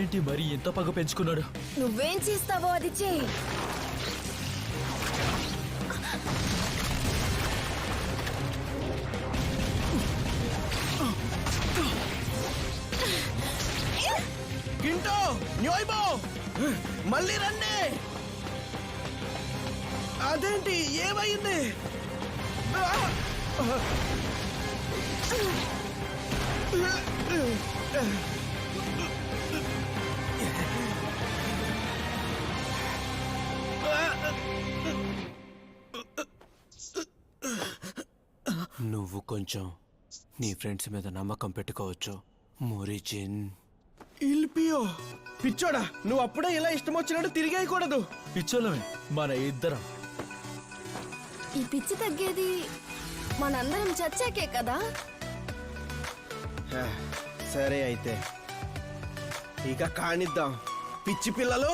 వీడేంటి మరి ఎంత పగ పెంచుకున్నాడు? నువ్వేం చేస్తావో అది చెయ్యి. గింటో న్యోయ్బో మళ్ళీ రండి. అదేంటి ఏమైంది? నువ్వు కొంచెం నీ ఫ్రెండ్స్ మీద నమ్మకం పెట్టుకోవచ్చు మోరిజిన్. ఇల్పియో పిచ్చోడా, నువ్వు అప్పుడే ఇలా ఇష్టం వచ్చినట్టు తిరిగేయకూడదు. పిచ్చోళ్ళమే మన ఇద్దరం. ఈ పిచ్చి తగ్గేది మనందరం చచ్చాకే కదా. సరే అయితే ఇక కానిద్దాం. పిచ్చి పిల్లలు,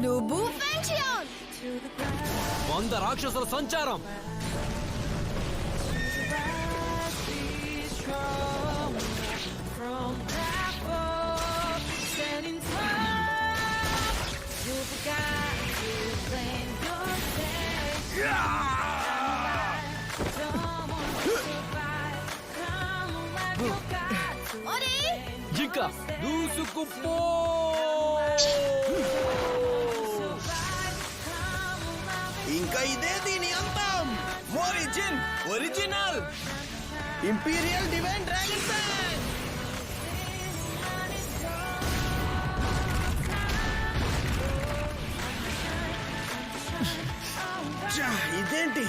నువ్వు ఫెన్షియాన్ 100 రాక్షసుల సంచారం. జింక దూసుకుపో. ఇంకా ఇదే దీని అంతం. మోరిజిన్ original imperial divine dragon fan. ఇదేంటి?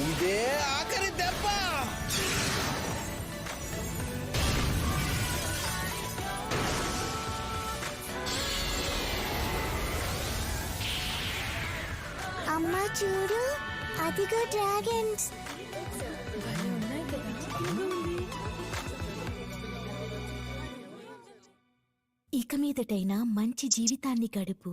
ఇదే ఆఖరి దెబ్బ. అమ్మా చూడు, అదిగో డ్రాగన్స్. ఇక మీదటైనా మంచి జీవితాన్ని గడుపు.